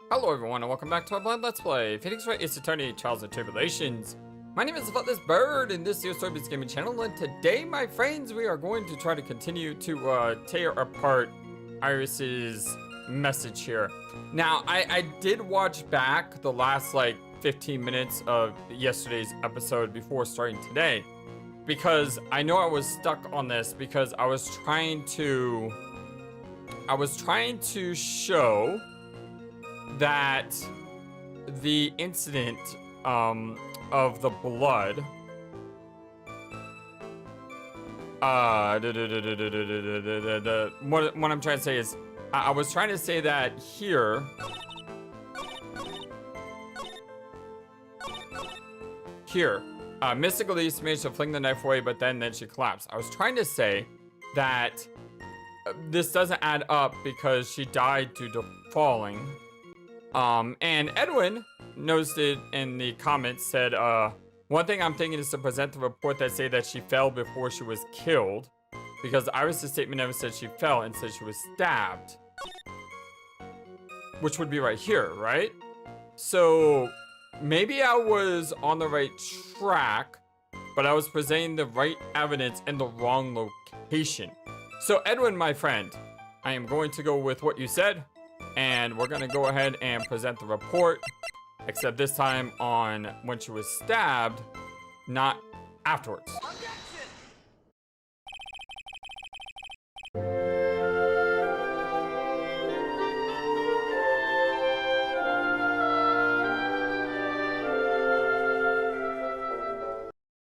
Hello everyone and welcome back to our blind let's play Phoenix Wright Ace Attorney Trials and Tribulations. My name is FlightlessBird and this is your story-based gaming channel, and today, my friends, we are going to try to continue to tear apart Iris's message here. Now, I did watch back the last like 15 minutes of yesterday's episode before starting today, because I know I was stuck on this because I was trying to show that the incident of the blood what I'm trying to say is I was trying to say that here Mystic Elise managed to fling the knife away, but then she collapsed. I was trying to say that this doesn't add up because she died due to falling. And Edwin noticed it in the comments, said, one thing I'm thinking is to present the report that say that she fell before she was killed, because Iris' statement never said she fell and said she was stabbed. Which would be right here, right? So maybe I was on the right track, but I was presenting the right evidence in the wrong location. So Edwin, my friend, I am going to go with what you said, and we're gonna go ahead and present the report, except this time on when she was stabbed, not afterwards.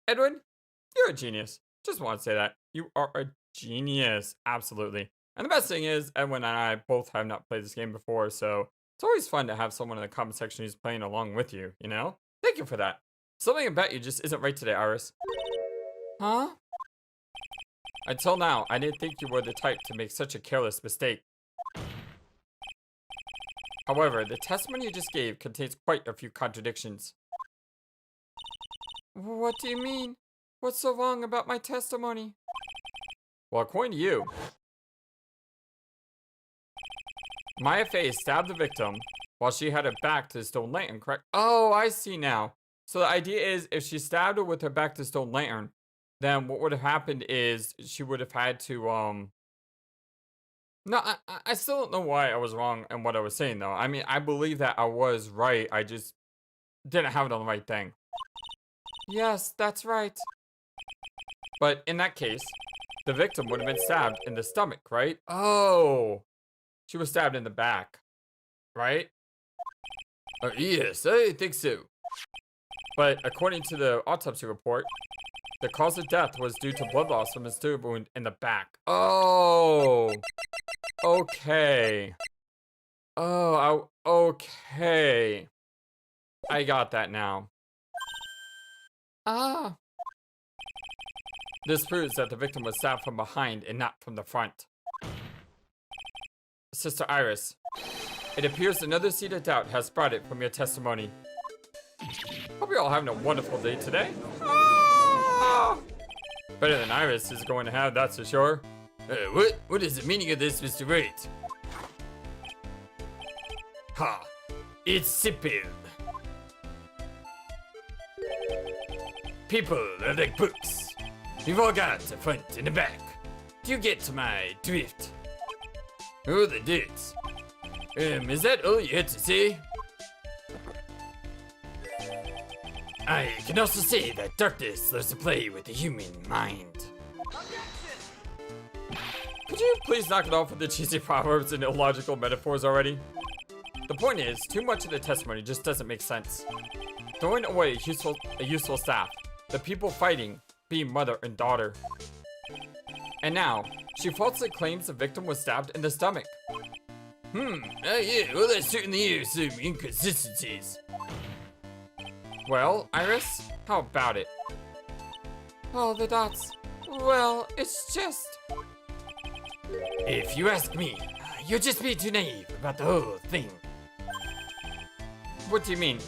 Edwin, you're a genius. Just want to say that. You are a genius. Absolutely. And the best thing is, Edwin and I both have not played this game before, so it's always fun to have someone in the comment section who's playing along with you, you know? Thank you for that. Something about you just isn't right today, Iris. Huh? Until now, I didn't think you were the type to make such a careless mistake. However, the testimony you just gave contains quite a few contradictions. What do you mean? What's so wrong about my testimony? Well, according to you, Maya Fey stabbed the victim while she had her back to the stone lantern, correct? Oh, I see now. So the idea is, if she stabbed her with her back to the stone lantern, then what would have happened is she would have had to, No, I still don't know why I was wrong in what I was saying, though. I mean, I believe that I was right. I just didn't have it on the right thing. Yes, that's right. But in that case, the victim would have been stabbed in the stomach, right? Oh. She was stabbed in the back, right? Yes, I think so. But according to the autopsy report, the cause of death was due to blood loss from a stab wound in the back. Oh, okay. Oh, okay. I got that now. Ah. This proves that the victim was stabbed from behind and not from the front. Sister Iris, it appears another seed of doubt has sprouted from your testimony. Hope you're all having a wonderful day today. Ah! Better than Iris is going to have, that's for sure. What is the meaning of this, Mr. Wright? Ha! It's simple. People are like books. You've all got a front and a back. Do you get to my drift? Oh, the dudes. Is that all you had to say? I can also say that darkness loves to play with the human mind. Could you please knock it off with the cheesy proverbs and illogical metaphors already? The point is, too much of the testimony just doesn't make sense. Throwing away a useful staff, the people fighting being mother and daughter. And now, she falsely claims the victim was stabbed in the stomach. Yeah, well, that certainly is some inconsistencies. Well, Iris, how about it? Oh, the dots. Well, it's just... If you ask me, you're just being too naive about the whole thing. What do you mean?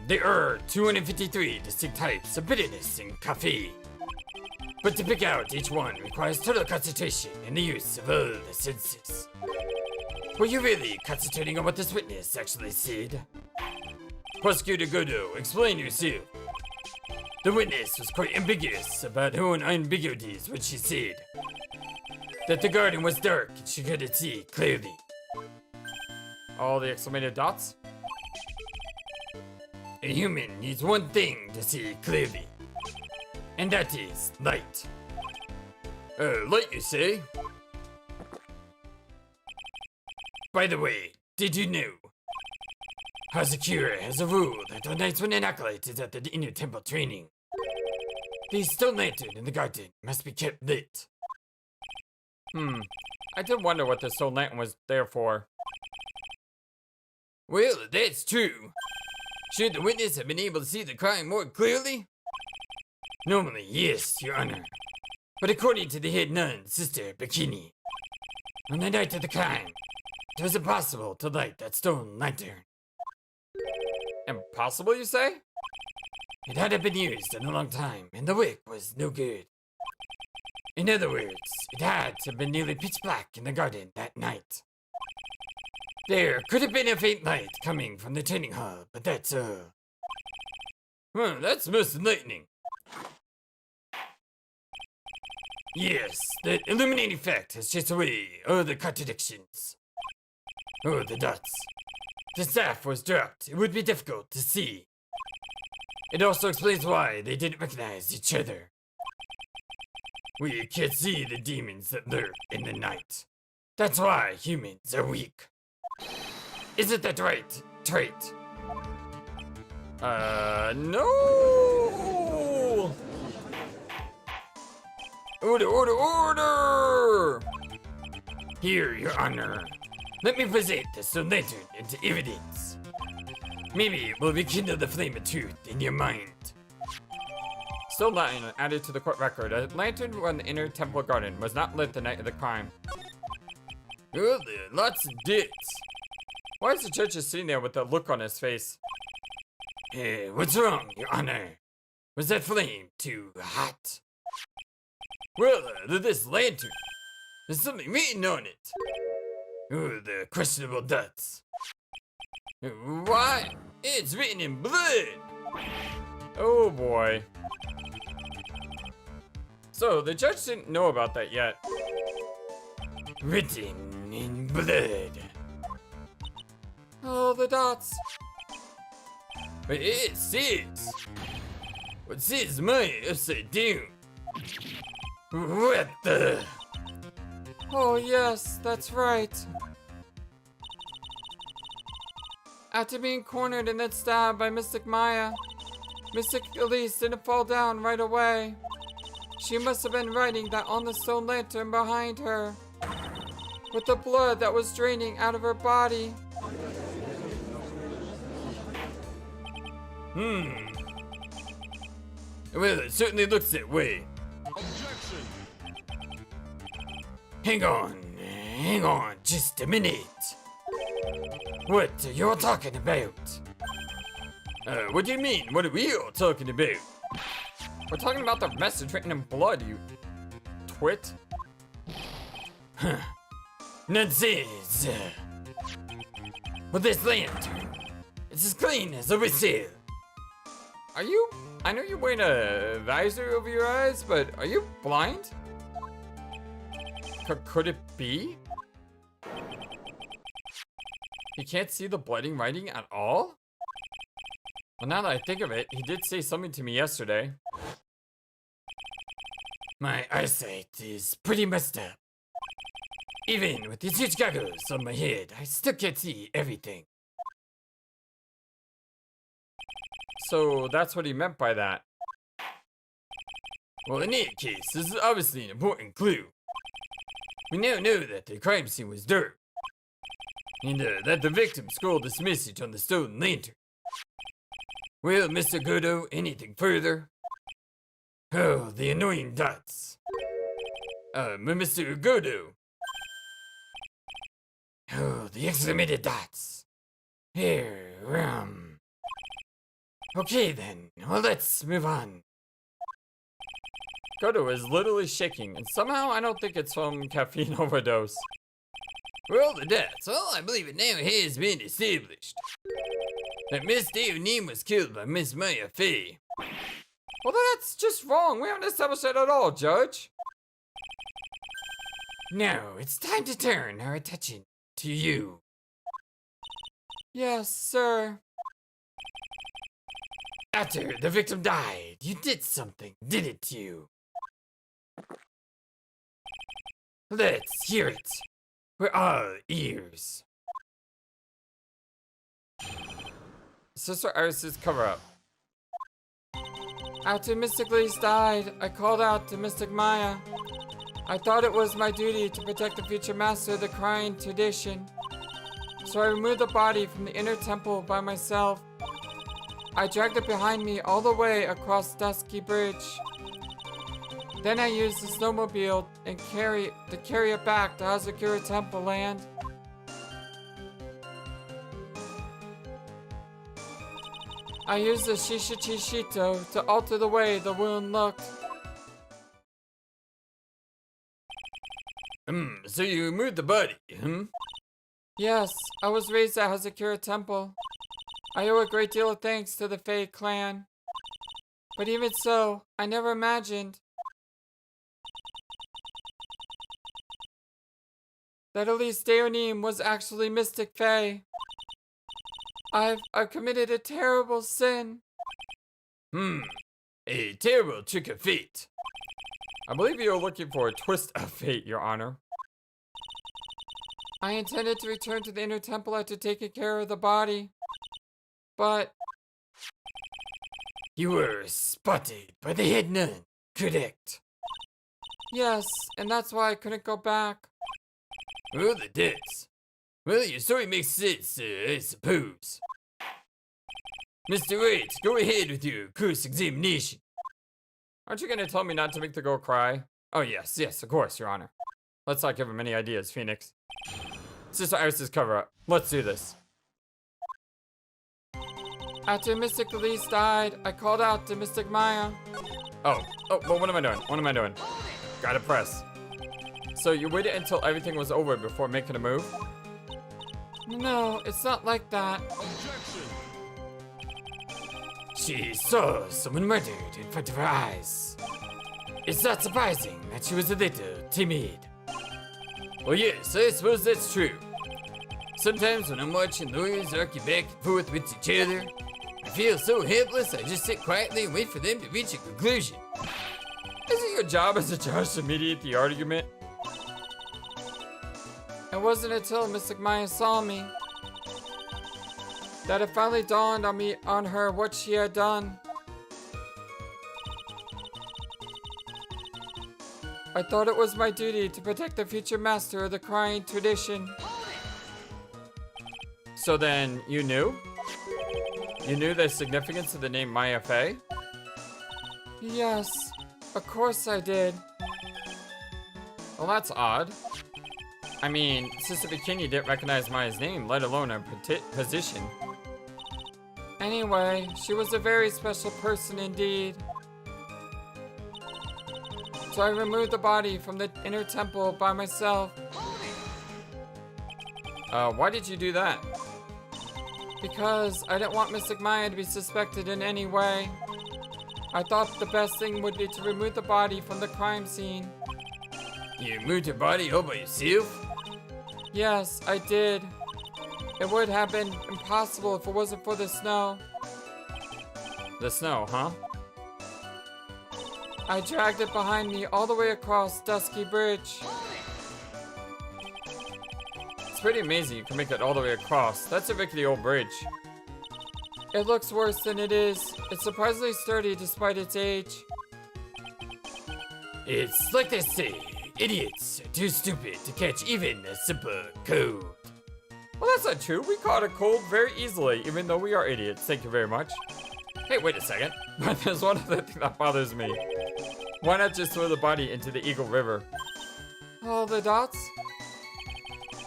There are 253 distinct types of bitterness in coffee. But to pick out each one requires total concentration and the use of all the senses. Were you really concentrating on what this witness actually said? Prosecutor Godo, explain yourself. The witness was quite ambiguous about her own ambiguities when she said that the garden was dark and she couldn't see clearly. All the exclamated dots? A human needs one thing to see clearly, and that is light. Light you say? By the way, did you know Hazakura has a rule that on nights when an acolyte is at the inner temple training, the stone lantern in the garden must be kept lit. I did wonder what the stone lantern was there for. Well, that's true. Should the witness have been able to see the crime more clearly? Normally, yes, Your Honor. But according to the head nun, Sister Bikini, on the night of the crime, it was impossible to light that stone lantern. Impossible, you say? It hadn't been used in a long time, and the wick was no good. In other words, it had to have been nearly pitch black in the garden that night. There could have been a faint light coming from the training hall, but that's that's most enlightening. Yes, that illuminating effect has chased away all the contradictions. Oh, the dots. The staff was dropped. It would be difficult to see. It also explains why they didn't recognize each other. We can't see the demons that lurk in the night. That's why humans are weak. Isn't that right, Trait? No! Order, order, order! Here, Your Honor. Let me present the stone lantern into evidence. Maybe it will rekindle the flame of truth in your mind. Stone lantern added to the court record. A lantern on the inner temple garden was not lit the night of the crime. Oh, there are lots of dits. Why is the judge just sitting there with a look on his face? Hey, what's wrong, Your Honor? Was that flame too hot? Well, this lantern. There's something written on it. Oh, the questionable dots. Why? It's written in blood. Oh boy. So, the judge didn't know about that yet. Written in blood. Oh, the dots. But it says. What says mine upside down? What the? Oh, yes, that's right. After being cornered and then stabbed by Mystic Maya, Mystic Elise didn't fall down right away. She must have been writing that on the stone lantern behind her, with the blood that was draining out of her body. Well, it certainly looks that way. Objection! Hang on, just a minute. What are you all talking about? What do you mean? What are we all talking about? We're talking about the message written in blood, you twit. Huh. Nonsense. Well, this lantern, it's as clean as a whistle. Are you? I know you're wearing a visor over your eyes, but are you blind? Could it be? You can't see the blooding writing at all? Well, now that I think of it, he did say something to me yesterday. My eyesight is pretty messed up. Even with these huge goggles on my head, I still can't see everything. So that's what he meant by that. Well, in any case, this is obviously an important clue. We now know that the crime scene was dark, and that the victim scrawled this message on the stone lantern. Well, Mr. Godo, anything further? Oh, the annoying dots. Mr. Godo. Oh, the exclamated dots. Here, Okay then, well let's move on. Kodo is literally shaking, and somehow I don't think it's from caffeine overdose. Well, that's all I believe it now has been established. That Miss Daonim was killed by Miss Maya Fey. Well, that's just wrong. We haven't established that at all, Judge. Now, it's time to turn our attention to you. Yes, sir. After the victim died, you did something, didn't you? Let's hear it. We're all ears. Sister Iris's cover-up. After Mystic Elise died, I called out to Mystic Maya. I thought it was my duty to protect the future master of the crying tradition. So I removed the body from the inner temple by myself. I dragged it behind me all the way across Dusky Bridge. Then I used the snowmobile and carry it back to Hazakura Temple Land. I used the Shisha Chishito to alter the way the wound looked. So you removed the body, Yes, I was raised at Hazakura Temple. I owe a great deal of thanks to the Fae clan. But even so, I never imagined that Elise Daonim was actually Mystic Fae. I've committed a terrible sin. A terrible trick of fate. I believe you're looking for a twist of fate, Your Honor. I intended to return to the inner temple after taking care of the body. But you were spotted by the head nun, correct? Yes, and that's why I couldn't go back. Well, that's. Well, your story makes sense, I suppose. Mr. Wright, go ahead with your cross-examination. Aren't you gonna tell me not to make the girl cry? Oh, yes, of course, Your Honor. Let's not give him any ideas, Phoenix. Sister Iris's cover-up. Let's do this. After Mystic Elise died, I called out to Mystic Maya. Oh, well, what am I doing? Gotta press. So you waited until everything was over before making a move? No, it's not like that. Objection! She saw someone murdered in front of her eyes. It's not surprising that she was a little timid. Well, yes, I suppose that's true. Sometimes when I'm watching lawyers argue back and forth with each other, I feel so helpless I just sit quietly and wait for them to reach a conclusion. Isn't your job as a judge to mediate the argument? It wasn't until Mystic Maya saw me that it finally dawned on her what she had done. I thought it was my duty to protect the future master of the crying tradition. So then, you knew? You knew the significance of the name Maya Fey? Yes, of course I did. Well, that's odd. I mean, Sister Bikini didn't recognize Maya's name, let alone her position. Anyway, she was a very special person indeed. So I removed the body from the inner temple by myself. Why did you do that? Because I didn't want Mystic Maya to be suspected in any way. I thought the best thing would be to remove the body from the crime scene. You moved her body all by yourself? Yes, I did. It would have been impossible if it wasn't for the snow. The snow, huh? I dragged it behind me all the way across Dusky Bridge. It's pretty amazing you can make it all the way across. That's a rickety old bridge. It looks worse than it is. It's surprisingly sturdy despite its age. It's like they say, idiots are too stupid to catch even a simple cold. Well, that's not true. We caught a cold very easily, even though we are idiots. Thank you very much. Hey, wait a second. But there's one other thing that bothers me. Why not just throw the body into the Eagle River? Oh, the dots?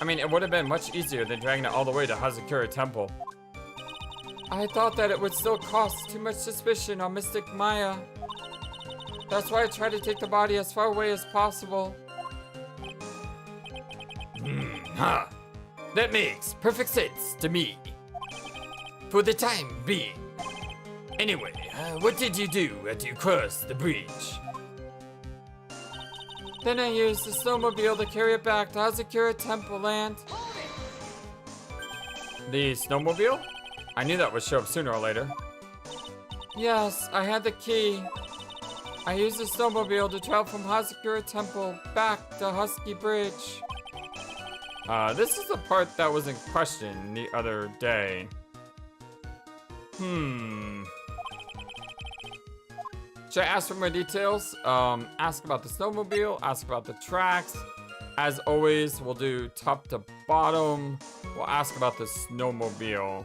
I mean, it would have been much easier than dragging it all the way to Hazakura Temple. I thought that it would still cause too much suspicion on Mystic Maya. That's why I try to take the body as far away as possible. That makes perfect sense to me. For the time being. Anyway, what did you do after you crossed the bridge? Then I used the snowmobile to carry it back to Hazakura Temple Land. The snowmobile? I knew that would show up sooner or later. Yes, I had the key. I used the snowmobile to travel from Hazakura Temple back to Husky Bridge. This is the part that was in question the other day. Should I ask for more details? Ask about the snowmobile, ask about the tracks. As always, we'll do top to bottom. We'll ask about the snowmobile.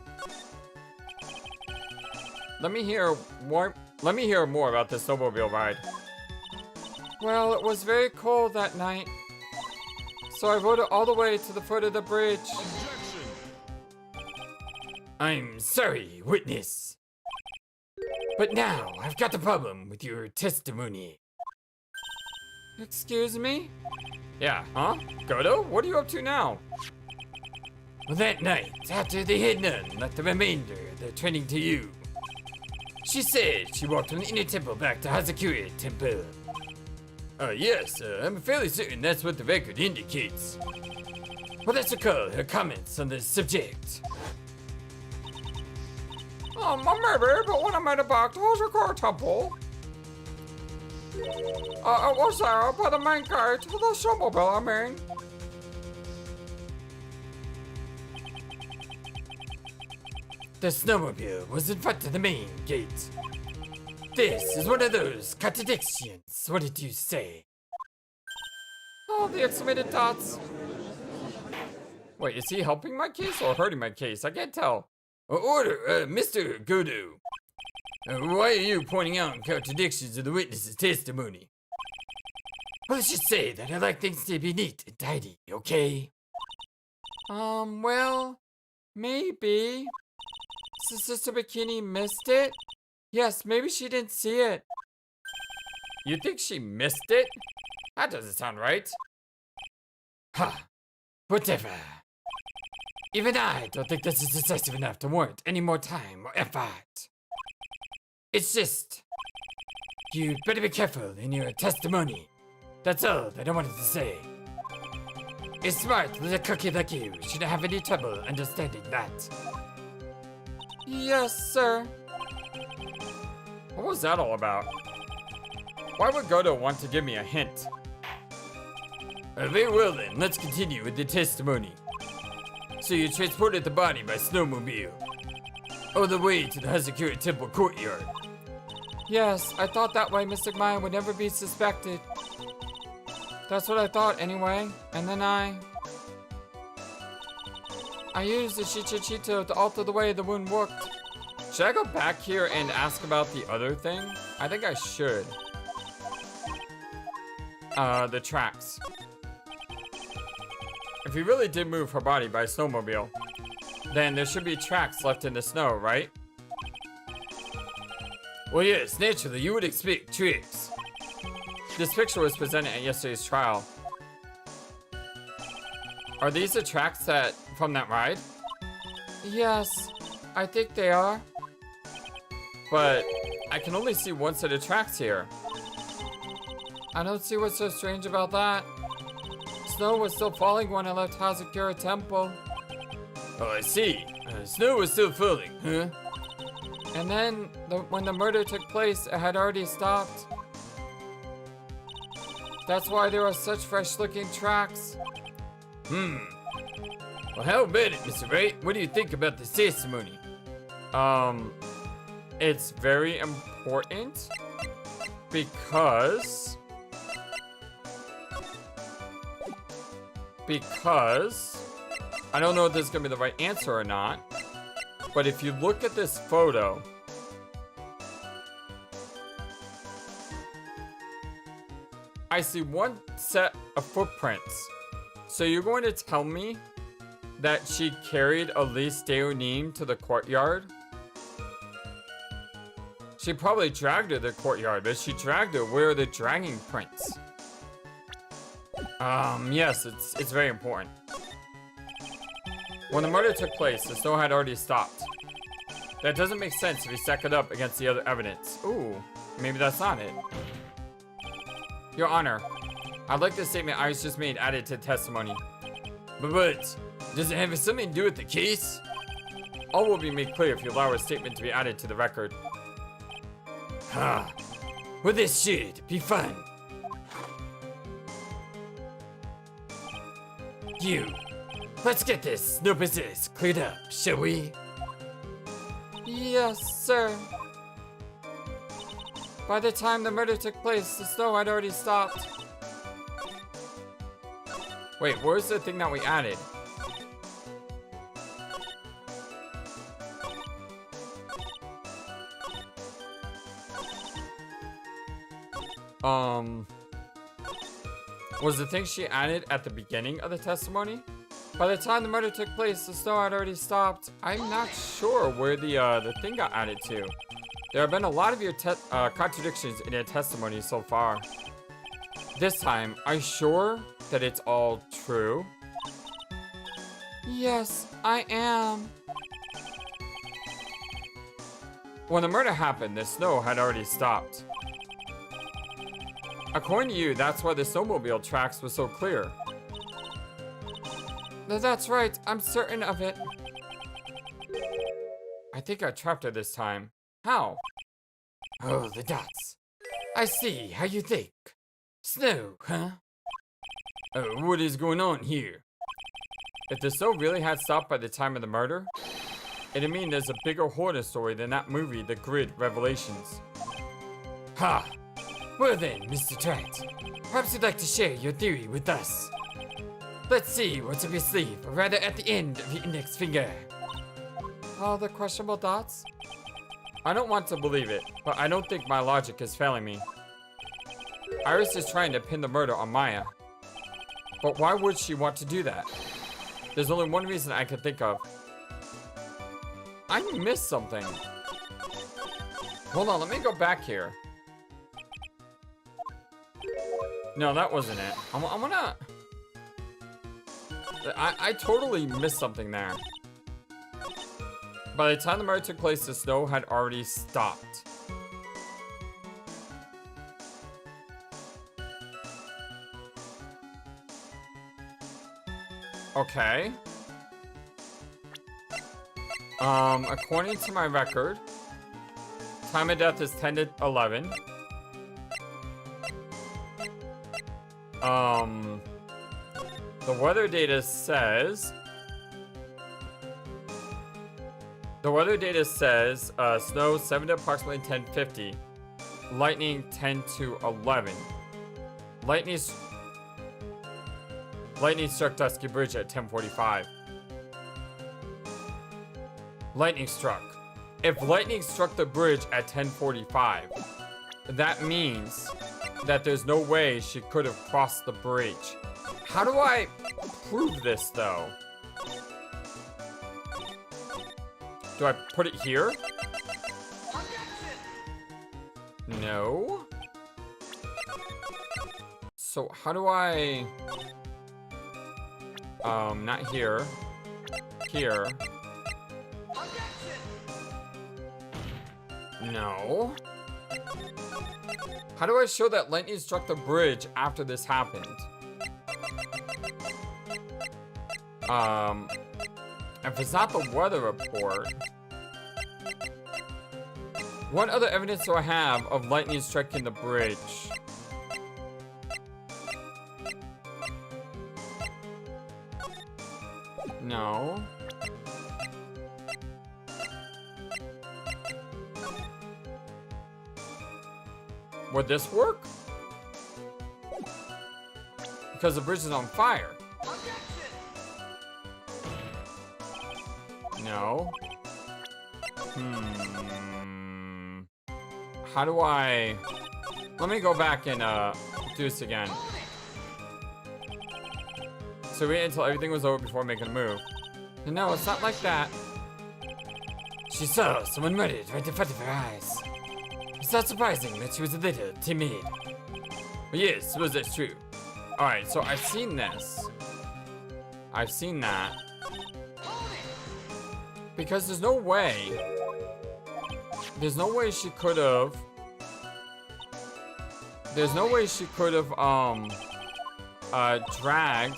Let me hear more about the snowmobile ride. Well, it was very cold that night, so I rode it all the way to the foot of the bridge. Objection! I'm sorry, witness. But now, I've got a problem with your testimony. Excuse me? Yeah, huh? Godo, what are you up to now? Well, that night, after the head nun left the remainder of the training to you, she said she walked from the inner temple back to Hazakura Temple. Yes, I'm fairly certain that's what the record indicates. Well, let's recall her comments on the subject. Maybe, but when I made it back to Hazakura Temple, it was there by the main gate to the snowmobile, I mean. The snowmobile was in front of the main gate. This is one of those contradictions. What did you say? Oh, the exclamated dots. Wait, is he helping my case or hurting my case? I can't tell. Order, Mr. Godo. Why are you pointing out contradictions of the witness's testimony? Well, let's just say that I like things to be neat and tidy, okay? Well, maybe. So Sister Bikini missed it? Yes, maybe she didn't see it. You think she missed it? That doesn't sound right. Ha! Whatever. Even I don't think this is decisive enough to warrant any more time or effort. It's just, you'd better be careful in your testimony. That's all that I wanted to say. It's smart that a cookie like you shouldn't have any trouble understanding that. Yes, sir. What was that all about? Why would Godo want to give me a hint? Very well then, let's continue with the testimony. So you transported the body by snowmobile all the way to the Hazakura Temple courtyard. Yes, I thought that way Mystic Maya would never be suspected. That's what I thought anyway. And then I used the Shichichito to alter the way the wound worked. Should I go back here and ask about the other thing? I think I should. The tracks. If he really did move her body by snowmobile, then there should be tracks left in the snow, right? Well, yes, naturally, you would expect tracks. This picture was presented at yesterday's trial. Are these the tracks from that ride? Yes, I think they are. But I can only see one set of tracks here. I don't see what's so strange about that. Snow was still falling when I left Hazakura Temple. Oh, I see. Snow was still falling, huh? And then, when the murder took place, it had already stopped. That's why there are such fresh-looking tracks. Well, how about it, Mr. Wright? What do you think about this testimony? It's very important because I don't know if this is gonna be the right answer or not, but if you look at this photo, I see one set of footprints. So you're going to tell me that she carried Elise Deonim to the courtyard? She probably dragged her to the courtyard, but she dragged her where are the dragging prints? Yes, it's very important. When the murder took place, the snow had already stopped. That doesn't make sense if you stack it up against the other evidence. Ooh, maybe that's not it. Your Honor, I'd like the statement Iris just made added to testimony. But, does it have something to do with the case? All will be made clear if you allow a statement to be added to the record. Well, this should be fun. Let's get this snow business cleared up, shall we? Yes, sir. By the time the murder took place, the snow had already stopped. Wait, where's the thing that we added? Was the thing she added at the beginning of the testimony? By the time the murder took place, the snow had already stopped. I'm not sure where the thing got added to. There have been a lot of your contradictions in your testimony so far. This time, are you sure that it's all true? Yes, I am. When the murder happened, the snow had already stopped. According to you, that's why the snowmobile tracks were so clear. That's right, I'm certain of it. I think I trapped her this time. How? Oh, the dots. I see how you think. Snow, huh? Oh, what is going on here? If the snow really had stopped by the time of the murder, it'd mean there's a bigger horror story than that movie, The Grid Revelations. Ha! Well then, Mr. Trent, perhaps you'd like to share your theory with us. Let's see what's up your sleeve, or rather at the end of your index finger. Oh, the questionable dots? I don't want to believe it, but I don't think my logic is failing me. Iris is trying to pin the murder on Maya. But why would she want to do that? There's only one reason I can think of. I missed something. Hold on, let me go back here. No, that wasn't it. I'm gonna... I totally missed something there. By the time the murder took place, the snow had already stopped. Okay. According to my record, time of death is 10 to 11. The weather data says... snow 7 to approximately 10:50. Lightning 10 to 11. Lightning struck Dusky Bridge at 10:45. Lightning struck. If lightning struck the bridge at 10:45, that means that there's no way she could have crossed the bridge. How do I prove this, though? Do I put it here? No. So how do I... not here. Here. No. How do I show that lightning struck the bridge after this happened? If it's not the weather report, what other evidence do I have of lightning striking the bridge? No. Would this work? Because the bridge is on fire. No. How do I... Let me go back and do this again. So wait until everything was over before making a move. No, it's not like that. She saw someone murdered right in front of her eyes. It's not surprising that she was a little timid. But yes, suppose that's true. Alright, so I've seen this. I've seen that. Because there's no way. There's no way she could have. There's no way she could have, dragged.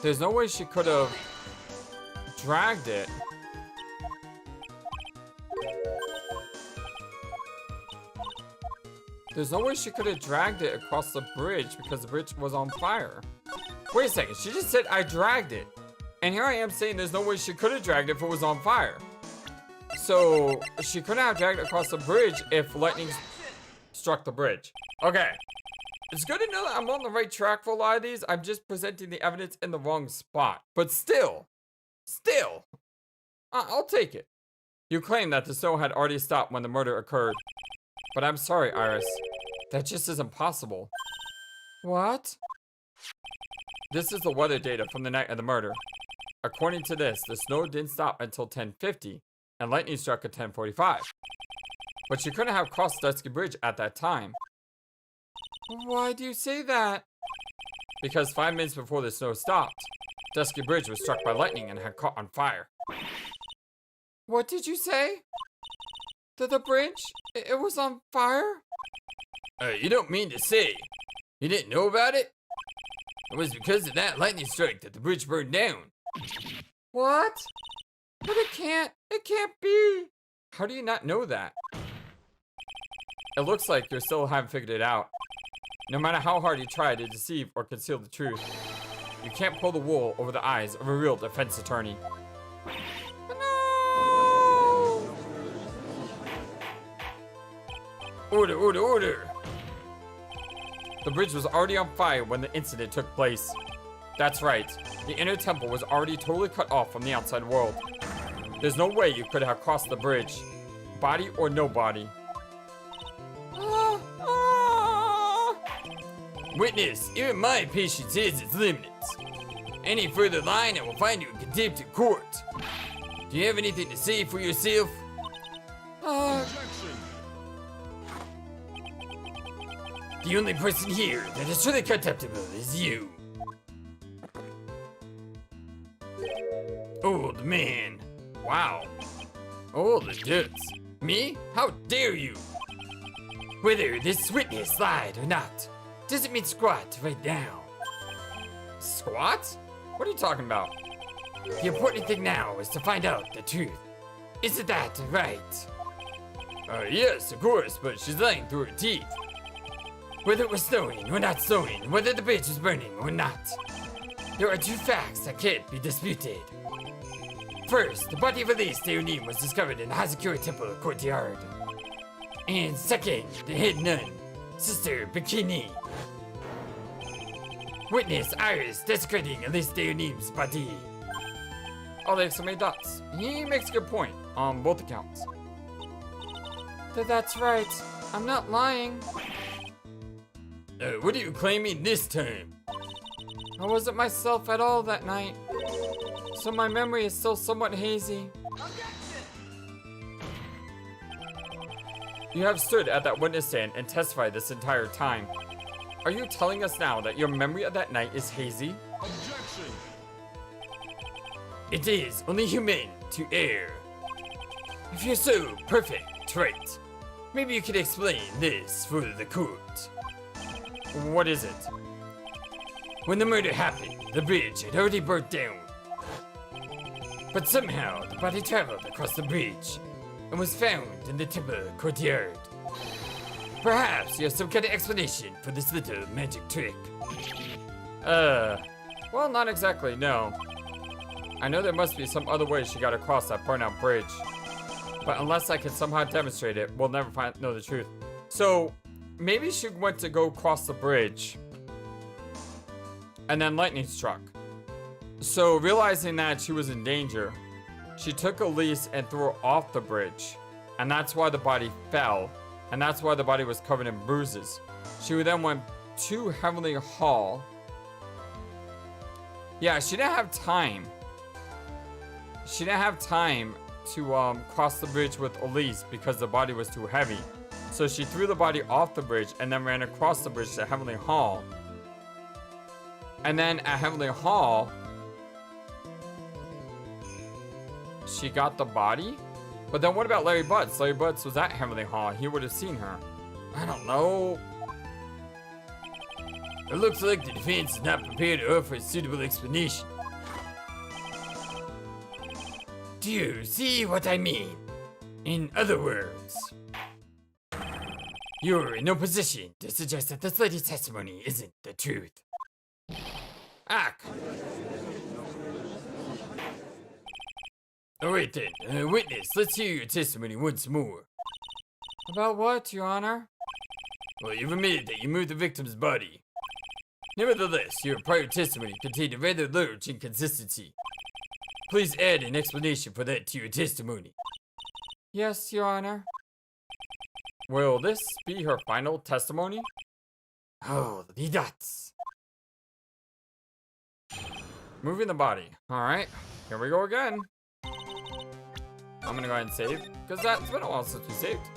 There's no way she could have dragged it. There's no way she could have dragged it across the bridge because the bridge was on fire. Wait a second, she just said I dragged it. And here I am saying there's no way she could have dragged it if it was on fire. So, she couldn't have dragged it across the bridge if lightning struck the bridge. Okay. It's good to know that I'm on the right track for a lot of these. I'm just presenting the evidence in the wrong spot. But still, I'll take it. You claim that the snow had already stopped when the murder occurred. But I'm sorry, Iris. That just isn't possible. What? This is the weather data from the night of the murder. According to this, the snow didn't stop until 10:50, and lightning struck at 10:45. But she couldn't have crossed Dusky Bridge at that time. Why do you say that? Because 5 minutes before the snow stopped, Dusky Bridge was struck by lightning and had caught on fire. What did you say? That the bridge? It was on fire? You don't mean to say you didn't know about it? It was because of that lightning strike that the bridge burned down. What? But it can't be. How do you not know that? It looks like you still haven't figured it out. No matter how hard you try to deceive or conceal the truth, you can't pull the wool over the eyes of a real defense attorney. No! Order, order, order! The bridge was already on fire when the incident took place. That's right. The inner temple was already totally cut off from the outside world. There's no way you could have crossed the bridge, body or no body. Witness, even my patience has its limits. Any further lying, I will find you in contempt of court. Do you have anything to say for yourself? The only person here that is truly contemptible is you. Old man. Wow. Old adults. Me? How dare you? Whether this witness lied or not, doesn't mean squat right now. Squat? What are you talking about? The important thing now is to find out the truth. Isn't that right? Yes, of course, but she's lying through her teeth. Whether it was snowing or not snowing, whether the bridge was burning or not, there are two facts that can't be disputed. First, the body of Elise Theonim was discovered in the Hazakura Temple courtyard. And second, the head nun, Sister Bikini. Witness Iris desecrating Elise Theonim's body. Oh, there's so many dots. He makes a good point on both accounts. That's right. I'm not lying. What are you claiming this time? I wasn't myself at all that night, so my memory is still somewhat hazy. You have stood at that witness stand and testified this entire time. Are you telling us now that your memory of that night is hazy? Objection! It is only human to err. If you're so perfect, right, maybe you could explain this for the court. What is it? When the murder happened, the bridge had already burnt down. But somehow, the body traveled across the bridge and was found in the temple courtyard. Perhaps you have some kind of explanation for this little magic trick. Well, not exactly, no. I know there must be some other way she got across that burnout bridge. But unless I can somehow demonstrate it, we'll never know the truth. So, maybe she went to go cross the bridge, and then lightning struck. So, realizing that she was in danger, she took Elise and threw her off the bridge. And that's why the body fell. And that's why the body was covered in bruises. She then went to Heavenly Hall. Yeah, she didn't have time. She didn't have time to cross the bridge with Elise because the body was too heavy. So she threw the body off the bridge and then ran across the bridge to Heavenly Hall. And then at Heavenly Hall, she got the body? But then what about Larry Butts? Larry Butts was at Heavenly Hall. He would have seen her. I don't know. It looks like the defense is not prepared to offer a suitable explanation. Do you see what I mean? In other words, you're in no position to suggest that this lady's testimony isn't the truth. Ack! Alright then, witness, let's hear your testimony once more. About what, Your Honor? Well, you've admitted that you moved the victim's body. Nevertheless, your prior testimony contained a rather large inconsistency. Please add an explanation for that to your testimony. Yes, Your Honor. Will this be her final testimony? Holy dots. Moving the body. Alright, here we go again. I'm gonna go ahead and save, because it's been a while since we saved.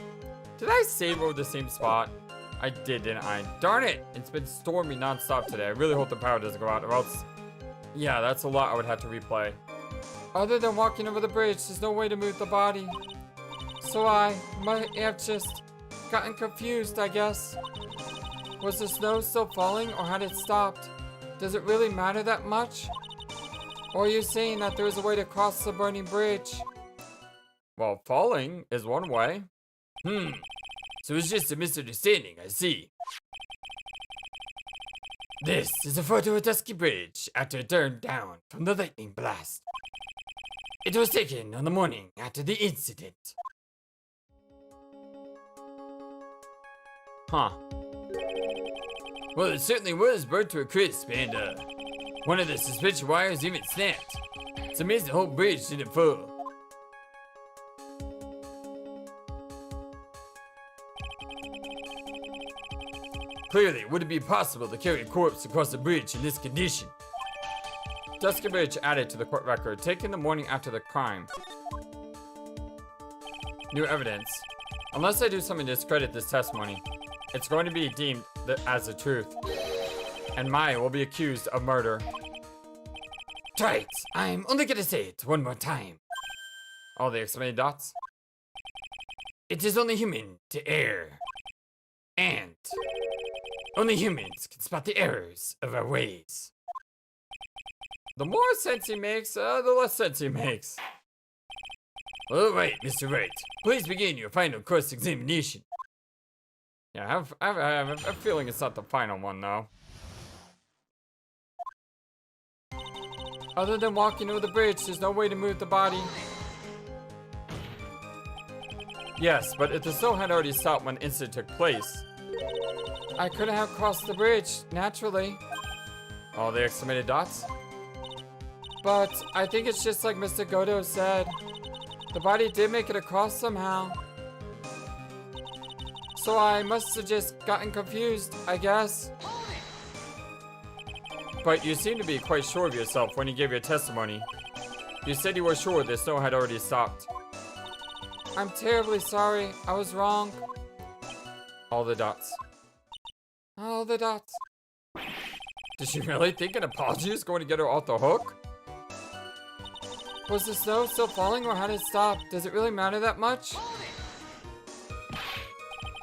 Did I save over the same spot? I did, didn't I? Darn it! It's been stormy non-stop today. I really hope the power doesn't go out, or else... Yeah, that's a lot I would have to replay. Other than walking over the bridge, there's no way to move the body. So I might have just gotten confused, I guess. Was the snow still falling, or had it stopped? Does it really matter that much? Or are you saying that there was a way to cross the burning bridge? Well, falling is one way. So it's just a misunderstanding, I see. This is a photo of Dusky Bridge after it turned down from the lightning blast. It was taken on the morning after the incident. Huh. Well, it certainly was burnt to a crisp, and one of the suspension wires even snapped. It's amazing the whole bridge didn't fall. Clearly, it wouldn't be possible to carry a corpse across the bridge in this condition. Dusky Bridge added to the court record, taken the morning after the crime. New evidence. Unless I do something to discredit this testimony, it's going to be deemed as the truth. And Maya will be accused of murder. Right, I'm only gonna say it one more time. All the exclamated dots. It is only human to err. And only humans can spot the errors of our ways. The more sense he makes, the less sense he makes. All right, Mr. Wright. Please begin your final cross-examination. Yeah, I have a feeling it's not the final one, though. Other than walking over the bridge, there's no way to move the body. Yes, but if the snow had already stopped when the incident took place, I couldn't have crossed the bridge, naturally. All the exclamated dots. But I think it's just like Mr. Godo said. The body did make it across somehow. So I must have just gotten confused, I guess. But you seem to be quite sure of yourself when you gave your testimony. You said you were sure the snow had already stopped. I'm terribly sorry. I was wrong. All the dots. All the dots. Did she really think an apology is going to get her off the hook? Was the snow still falling or had it stopped? Does it really matter that much?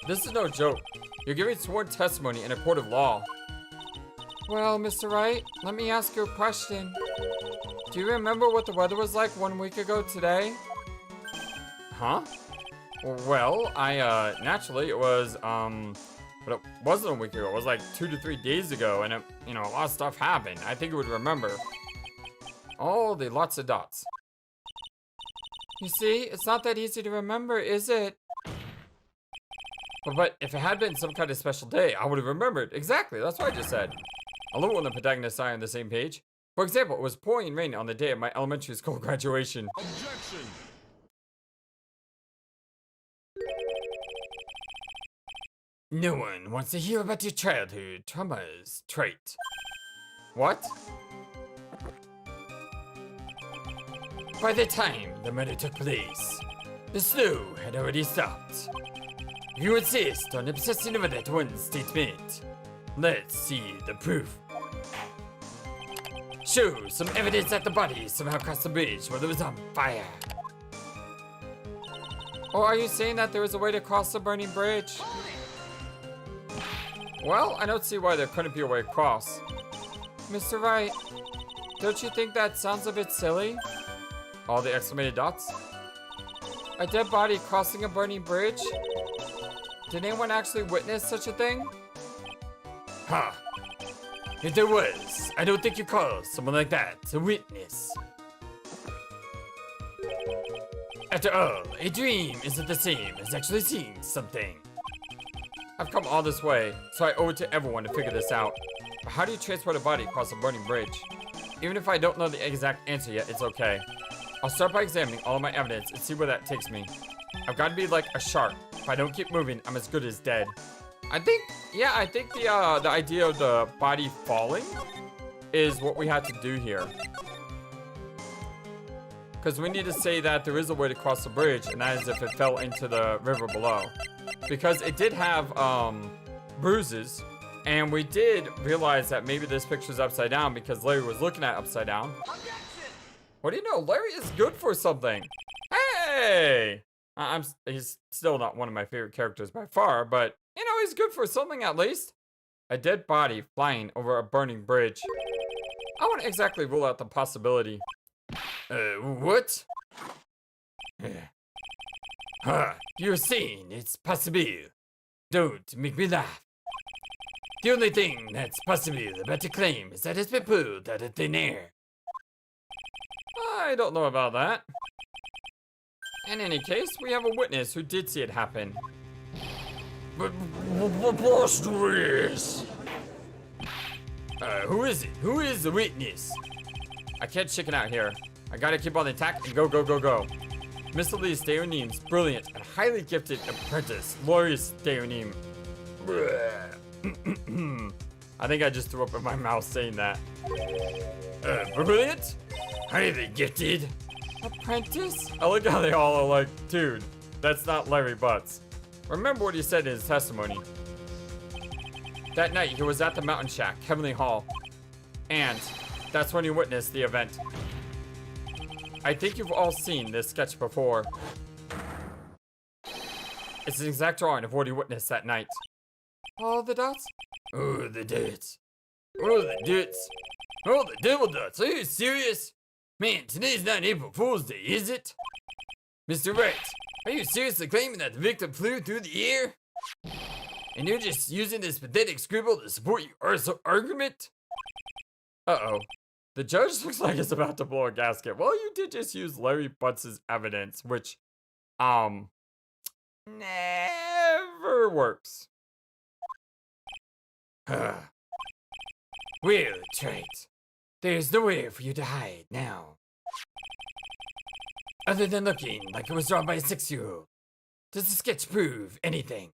This is no joke. You're giving sworn testimony in a court of law. Well, Mr. Wright, let me ask you a question. Do you remember what the weather was like 1 week ago today? Huh? Well, naturally it was, but it wasn't a week ago. It was like 2 to 3 days ago, and a lot of stuff happened. I think you would remember. Oh, the lots of dots. You see, it's not that easy to remember, is it? But if it had been some kind of special day, I would have remembered. Exactly, that's what I just said. I love it when the protagonists are on the same page. For example, it was pouring rain on the day of my elementary school graduation. Objection! No one wants to hear about your childhood traumas, Trait. What? By the time the murder took place, the snow had already stopped. If you insist on obsessing over that one statement, let's see the proof. Show some evidence that the body somehow crossed the bridge while it was on fire. Or are you saying that there was a way to cross the burning bridge? Well, I don't see why there couldn't be a way across. Mr. Wright, don't you think that sounds a bit silly? All the exclamated dots? A dead body crossing a burning bridge? Did anyone actually witness such a thing? Ha! If there was, I don't think you call someone like that a witness. After all, a dream isn't the same as actually seeing something. I've come all this way, so I owe it to everyone to figure this out. But how do you transport a body across a burning bridge? Even if I don't know the exact answer yet, it's okay. I'll start by examining all of my evidence and see where that takes me. I've got to be like a shark. If I don't keep moving, I'm as good as dead. I think the idea of the body falling is what we had to do here. Because we need to say that there is a way to cross the bridge, and that is if it fell into the river below. Because it did have bruises, and we did realize that maybe this picture's upside down because Larry was looking at it upside down. What do you know? Larry is good for something. Hey! He's still not one of my favorite characters by far, but you know, he's good for something at least. A dead body flying over a burning bridge. I wouldn't exactly rule out the possibility. What? You're saying it's possible. Don't make me laugh. The only thing that's possible about your claim is that it's been pulled out of thin air. I don't know about that. In any case, we have a witness who did see it happen. But preposterous! Who is it? Who is the witness? I can't chicken out here. I gotta keep on the attack and go, go, go, go. Mr. Lee Steonim's brilliant and highly gifted apprentice, Glorious Steonim. I think I just threw up in my mouth saying that. Brilliant? Highly gifted? Apprentice? I like how they all are like, dude, that's not Larry Butts. Remember what he said in his testimony. That night, he was at the mountain shack, Heavenly Hall. And that's when he witnessed the event. I think you've all seen this sketch before. It's an exact drawing of what he witnessed that night. All the dots? Oh, the dots. Oh, the dots. Oh, the devil dots. Are you serious? Man, today's not April Fool's Day, is it? Mr. Wright, are you seriously claiming that the victim flew through the air? And you're just using this pathetic scribble to support your argument? Uh-oh. The judge looks like he's about to blow a gasket. Well, you did just use Larry Butts' evidence, which, never works. Well, it's right. There's nowhere for you to hide now. Other than looking like it was drawn by a 6-year-old. Does the sketch prove anything?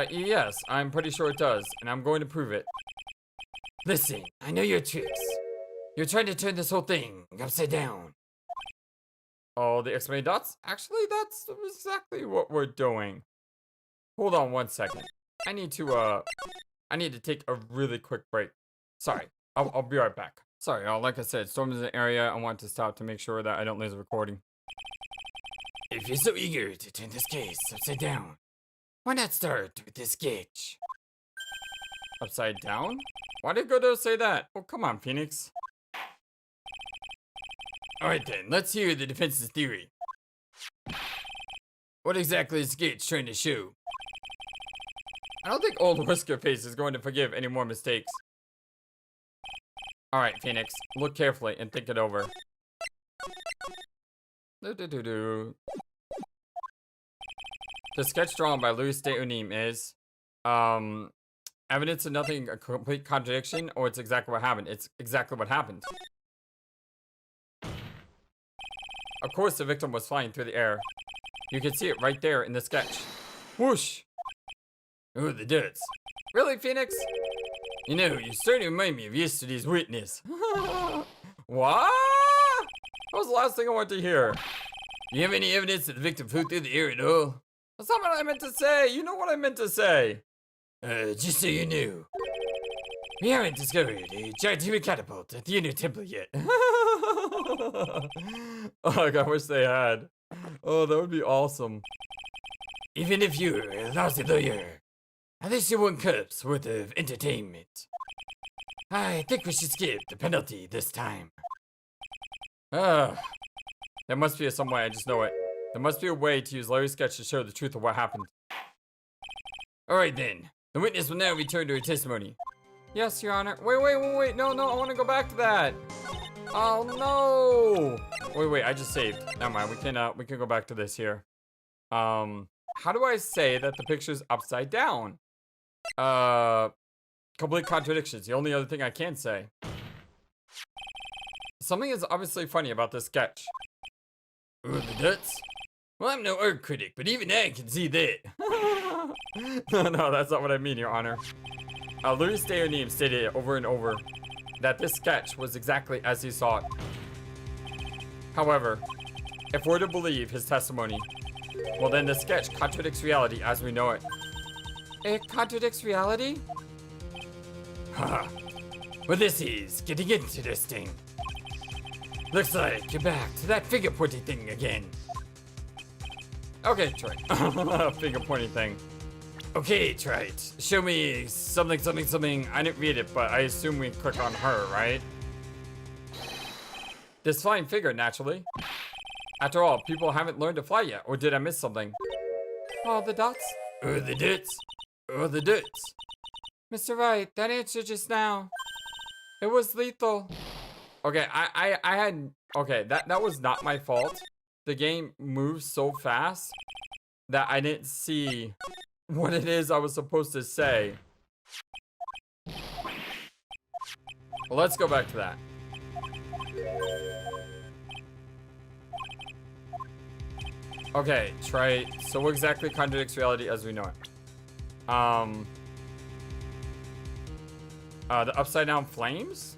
Yes, I'm pretty sure it does, and I'm going to prove it. Listen, I know your tricks. You're trying to turn this whole thing upside down. Oh, the exclamated dots? Actually, that's exactly what we're doing. Hold on one second. I need to take a really quick break. Sorry, I'll be right back. Sorry, like I said, storm is an area I want to stop to make sure that I don't lose the recording. If you're so eager to turn this case upside down, why not start with this sketch? Upside down? Why did Godot say that? Oh, come on, Phoenix. Alright then, let's hear the defense's theory. What exactly is sketch trying to show? I don't think old Whiskerface is going to forgive any more mistakes. Alright, Phoenix, look carefully and think it over. The sketch drawn by Louis Steonim is, evidence of nothing, a complete contradiction, or it's exactly what happened. It's exactly what happened. Of course, the victim was flying through the air. You can see it right there in the sketch. Whoosh! Oh, the dots. Really, Phoenix? You know, you certainly remind me of yesterday's witness. What? was the last thing I wanted to hear. Do you have any evidence that the victim flew through the air at all? That's not what I meant to say. You know what I meant to say. Just so you knew. We haven't discovered a gigantic catapult at the inner temple yet. Oh, I wish they had. Oh, that would be awesome. Even if you're a lousy lawyer, at least you won cups worth of entertainment. I think we should skip the penalty this time. There must be some way, I just know it. There must be a way to use Larry's sketch to show the truth of what happened. Alright then, the witness will now return to her testimony. Yes, Your Honor. Wait. No, I want to go back to that. Oh, no. Wait, I just saved. Never mind, we can go back to this here. How do I say that the picture's upside down? Complete contradictions. The only other thing I can say. Something is obviously funny about this sketch. The nuts? Well, I'm no art critic, but even I can see that. No, that's not what I mean, Your Honor. Louis Deonim stated over and over that this sketch was exactly as he saw it. However, if we're to believe his testimony, well then the sketch contradicts reality as we know it. It contradicts reality? Haha. Well, this is getting interesting. Looks like you're back to that finger pointing thing again. Okay, Troy. Finger pointing thing. Okay, Trite. Show me something. I didn't read it, but I assume we click on her, right? This flying figure, naturally. After all, people haven't learned to fly yet, or did I miss something? Oh, the dots? Or the duts. Or the duts. Mr. Wright, that answer just now. It was lethal. Okay, I had... Okay, that was not my fault. The game moves so fast that I didn't see what it is I was supposed to say. Well, let's go back to that. Okay, try. So what exactly contradicts reality as we know it? The upside down flames?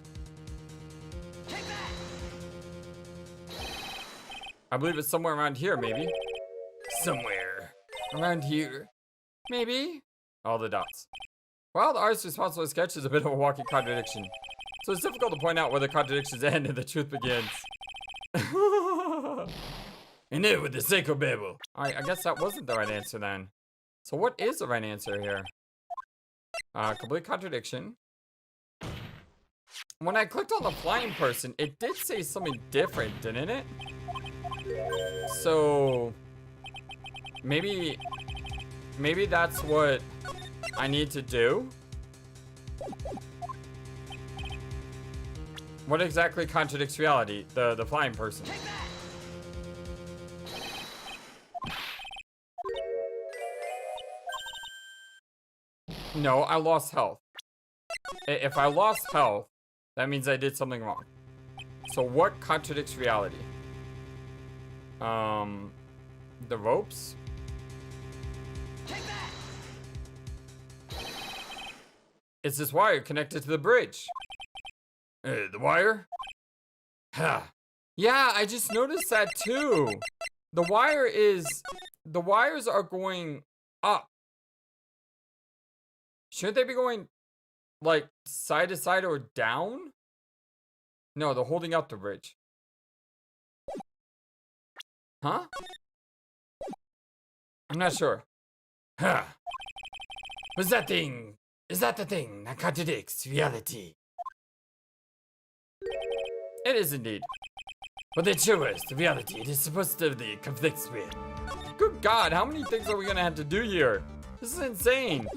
I believe it's somewhere around here, maybe. Somewhere around here. Maybe. All the dots. Well, the artist responsible for the sketch is a bit of a walking contradiction. So it's difficult to point out where the contradictions end and the truth begins. And then with the psychobabble. Alright, I guess that wasn't the right answer then. So what is the right answer here? Complete contradiction. When I clicked on the flying person, it did say something different, didn't it? So maybe that's what I need to do. What exactly contradicts reality? The flying person. No, I lost health. If I lost health, that means I did something wrong. So what contradicts reality? The ropes? Is this wire connected to the bridge? The wire? Ha. Yeah, I just noticed that too. The wires are going up. Shouldn't they be going like side to side or down? No, they're holding up the bridge. Huh? I'm not sure. Ha. Is that the thing that contradicts reality? It is indeed. Well, then show us the reality it is supposed to be conflicts with. Good God, how many things are we gonna have to do here? This is insane.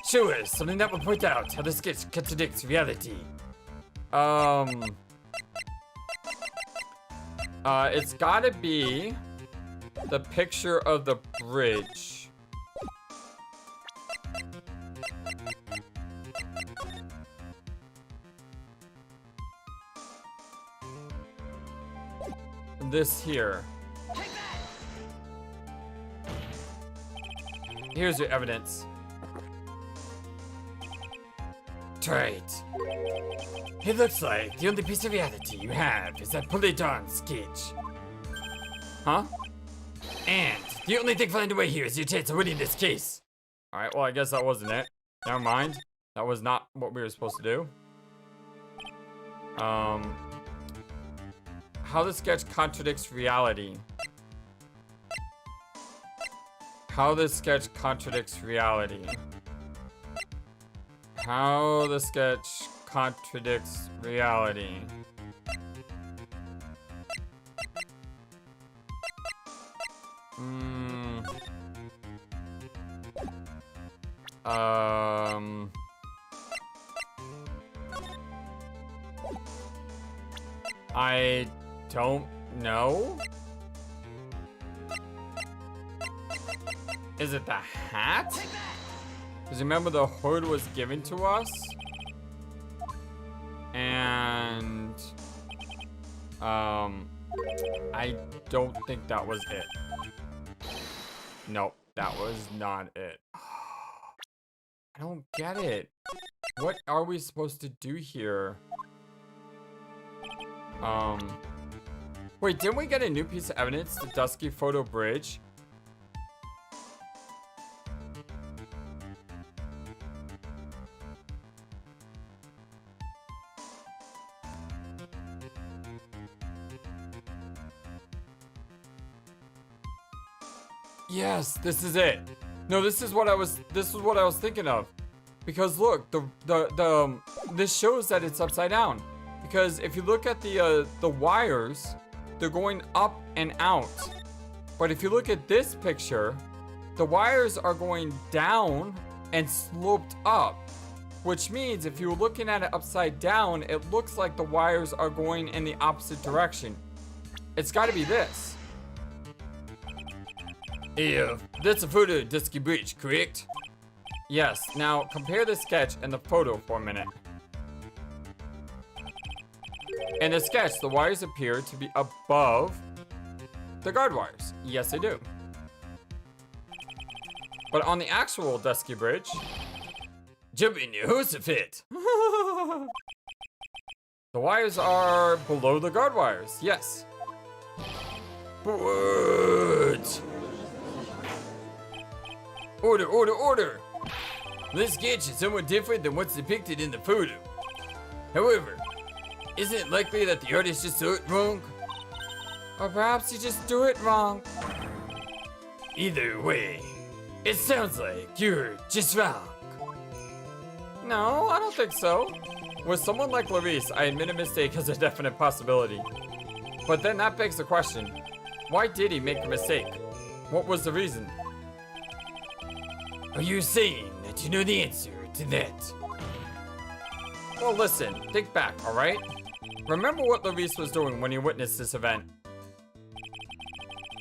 Show us something that will point out how the sketch contradicts reality. It's gotta be the picture of the bridge. This here. Here's your evidence. That's right. It looks like the only piece of reality you have is that poorly drawn sketch. Huh? And the only thing flying away here is your chance of winning this case. Alright, well, I guess that wasn't it. Never mind. That was not what we were supposed to do. How the sketch contradicts reality. How the sketch contradicts reality. How the sketch contradicts reality. I don't know. Is it the hat? Because remember the hood was given to us? And I don't think that was it. Nope, that was not it. I don't get it. What are we supposed to do here? Wait, didn't we get a new piece of evidence? The Dusky Photo Bridge? Yes, this is it. No, this is what I was thinking of. Because look, this shows that it's upside down. Because if you look at the wires, they're going up and out. But if you look at this picture, the wires are going down and sloped up. Which means if you're looking at it upside down, it looks like the wires are going in the opposite direction. It's got to be this. Hey, that's a photo of Dusky Bridge, correct? Yes, now compare the sketch and the photo for a minute. In the sketch, the wires appear to be above the guard wires. Yes, they do. But on the actual Dusky Bridge... Jump in your Hosafit! The wires are below the guard wires, yes. What? Order, order, order! This sketch is somewhat different than what's depicted in the photo. However, isn't it likely that the artist just saw it wrong? Or perhaps you just do it wrong. Either way, it sounds like you're just wrong. No, I don't think so. With someone like Clarice, I admit a mistake as a definite possibility. But then that begs the question, why did he make a mistake? What was the reason? Are you saying that you know the answer to that? Well, listen, think back, alright? Remember what Clarice was doing when he witnessed this event.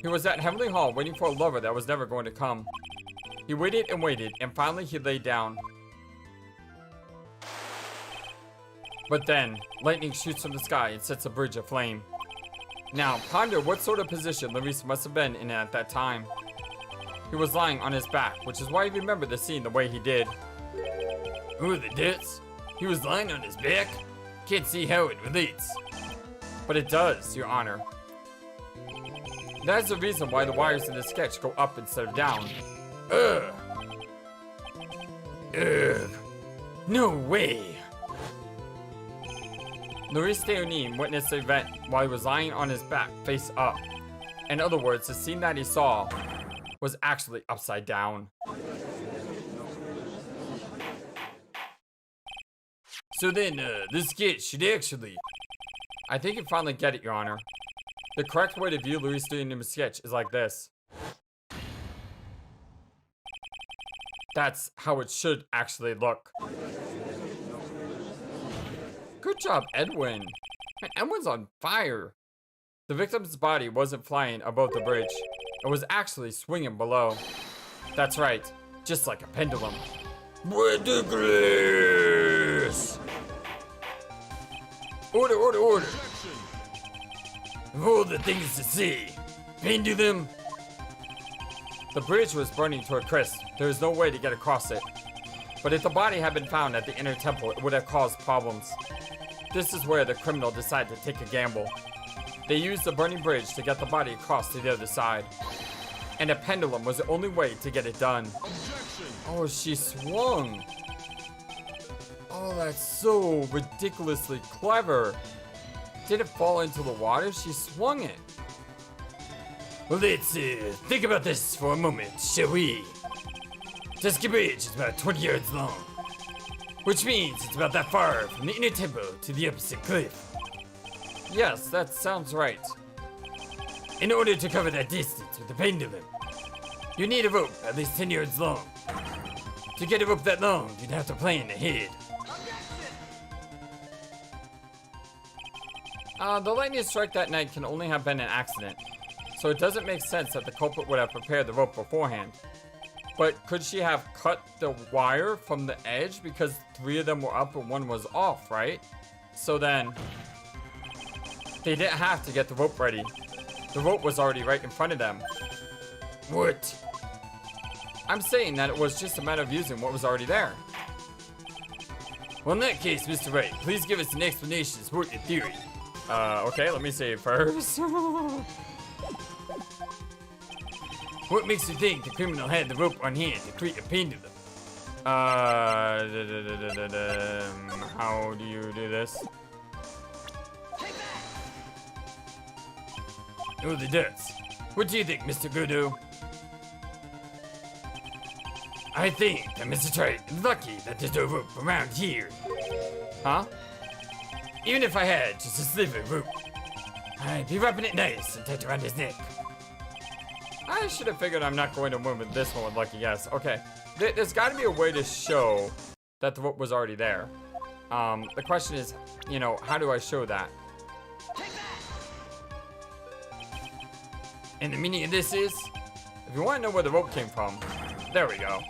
He was at Heavenly Hall waiting for a lover that was never going to come. He waited, and finally he laid down. But then, lightning shoots from the sky and sets the bridge aflame. Now, ponder what sort of position Clarice must have been in at that time. He was lying on his back, which is why he remembered the scene the way he did. Oh, the dits? He was lying on his back? Can't see how it relates. But it does, Your Honor. That is the reason why the wires in this sketch go up instead of down. Ugh. No way. Luis Theonin witnessed the event while he was lying on his back, face up. In other words, the scene that he saw was actually upside down. So then, this sketch should actually... I think you finally get it, Your Honor. The correct way to view Luis Theonin's sketch is like this. That's how it should actually look. Good job, Edwin. Man, Edwin's on fire. The victim's body wasn't flying above the bridge. It was actually swinging below. That's right, just like a pendulum. Ridiculous! Order, order, order! Of all the things to see, pendulum. The bridge was burning to a crisp. There was no way to get across it. But if the body had been found at the inner temple, it would have caused problems. This is where the criminal decided to take a gamble. They used the burning bridge to get the body across to the other side. And a pendulum was the only way to get it done. Oh, she swung. Oh, that's so ridiculously clever. Did it fall into the water? She swung it. Well, let's think about this for a moment, shall we? Tusky Bridge is about 20 yards long, which means it's about that far from the inner temple to the opposite cliff. Yes, that sounds right. In order to cover that distance with the pendulum, you need a rope at least 10 yards long. To get a rope that long, you'd have to plan ahead. The lightning strike that night can only have been an accident, so it doesn't make sense that the culprit would have prepared the rope beforehand. But could she have cut the wire from the edge because 3 of them were up and 1 was off, right? So then, they didn't have to get the rope ready. The rope was already right in front of them. What? I'm saying that it was just a matter of using what was already there. Well, in that case, Mr. Wright, please give us an explanation to support your theory. Okay, let me see first. What makes you think the criminal had the rope on hand to create a pendulum? How do you do this? Oh, the does. What do you think, Mr. Godo? I think that Mr. Wright is lucky that there's no rope around here. Huh? Even if I had just a sliver of rope, I'd be wrapping it nice and tight around his neck. I should have figured I'm not going to win with this one with lucky guess. Okay, there's got to be a way to show that the rope was already there. The question is, you know, how do I show that? And the meaning of this is, If you want to know where the rope came from, there we go.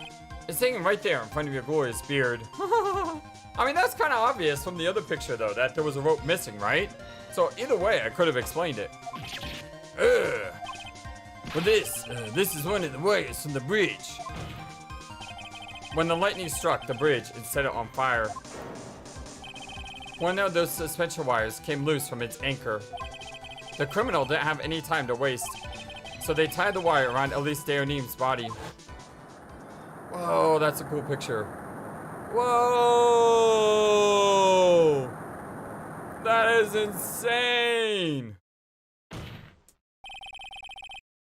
It's hanging right there in front of your glorious beard. I mean, that's kind of obvious from the other picture, though, that there was a rope missing, right? So either way, I could have explained it. Well, this is one of the wires from the bridge. When the lightning struck the bridge, it set it on fire. One of those suspension wires came loose from its anchor. The criminal didn't have any time to waste, so they tied the wire around Elise Deonim's body. Whoa, that's a cool picture. Whoa! That is insane!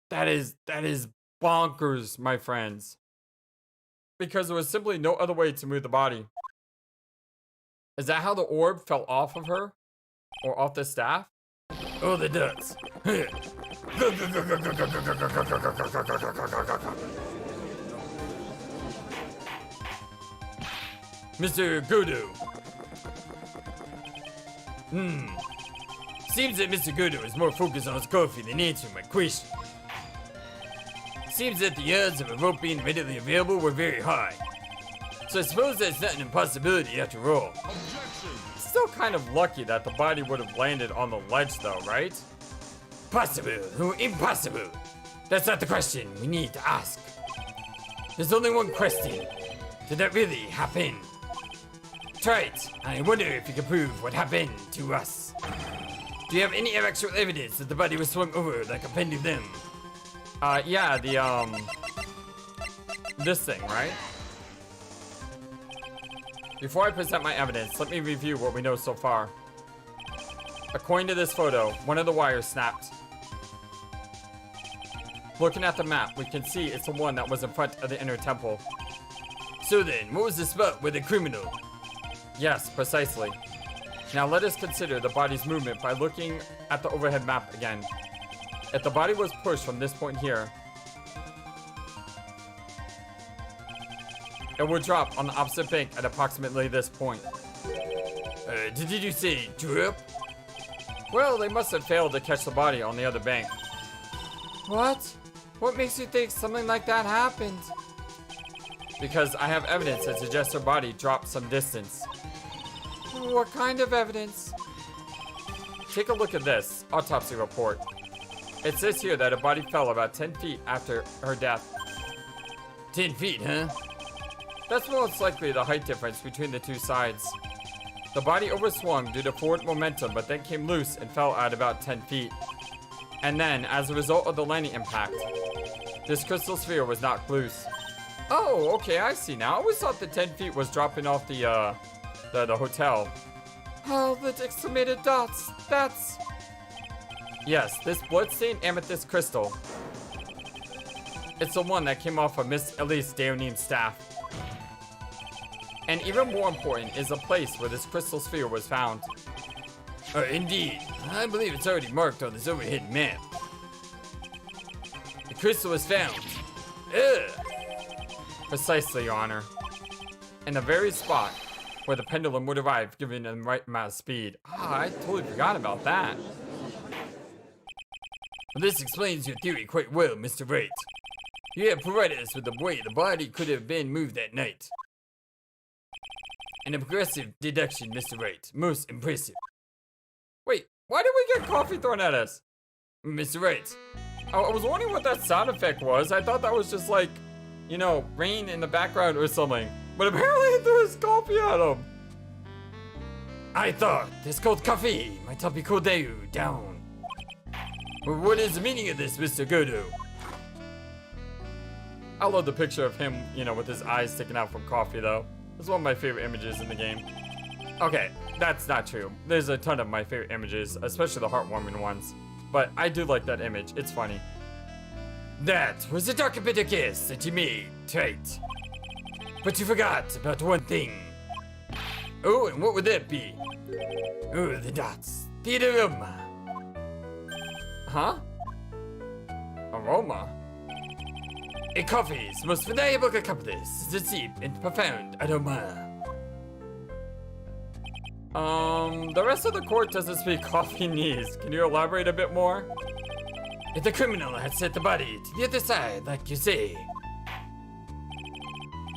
That is bonkers, my friends. Because there was simply no other way to move the body. Is that how the orb fell off of her? Or off the staff? Oh, the ducks. Mr. Godo. Seems that Mr. Godo is more focused on his coffee than answering my question. Seems that the odds of a rope being readily available were very high. So I suppose that's not an impossibility after all. Still kind of lucky that the body would have landed on the ledge though, right? Possible or impossible? That's not the question we need to ask. There's only one question. Did that really happen? Try it. I wonder if you can prove what happened to us. Do you have any actual evidence that the body was swung over like a pendulum? Yeah, this thing, right? Before I present my evidence, let me review what we know so far. According to this photo, one of the wires snapped. Looking at the map, we can see it's the one that was in front of the inner temple. So then, what was the spot where the criminal? Yes, precisely. Now let us consider the body's movement by looking at the overhead map again. If the body was pushed from this point here, it would drop on the opposite bank at approximately this point. Did you say drop? Well, they must have failed to catch the body on the other bank. What? What makes you think something like that happened? Because I have evidence that suggests her body dropped some distance. What kind of evidence? Take a look at this autopsy report. It says here that her body fell about 10 feet after her death. 10 feet, huh? That's most likely the height difference between the two sides. The body overswung due to forward momentum, but then came loose and fell at about 10 feet. And then, as a result of the landing impact, this crystal sphere was knocked loose. Oh, okay, I see now. I always thought the 10 feet was dropping off the hotel. Oh, the exclamated dots. That's... Yes, this bloodstained amethyst crystal. It's the one that came off of Miss Elise Deonim's staff. And even more important is the place where this crystal sphere was found. Indeed. I believe it's already marked on this overhead map. The crystal was found. Precisely, Your Honor. In the very spot where the pendulum would arrive, giving them the right amount of speed. Ah, I totally forgot about that. Well, this explains your theory quite well, Mr. Wright. You have provided us with the way the body could have been moved that night. An impressive deduction, Mr. Wright. Most impressive. Wait, why did we get coffee thrown at us? Mr. Wright. I was wondering what that sound effect was. I thought that was just like, you know, rain in the background or something. But apparently he threw his coffee at him. I thought this cold coffee might help you cool down. But what is the meaning of this, Mr. Godo? I love the picture of him, you know, with his eyes sticking out from coffee, though. It's one of my favorite images in the game. Okay, that's not true. There's a ton of my favorite images, especially the heartwarming ones. But I do like that image. It's funny. That was the dark bitter kiss that you made, right? But you forgot about one thing. Oh, and what would that be? Oh, the dots. The aroma. Huh? Aroma? A coffee's most valuable accomplice is a deep and profound aroma. The rest of the court doesn't speak coffee-nese. Can you elaborate a bit more? If the criminal had set the body to the other side, like you say,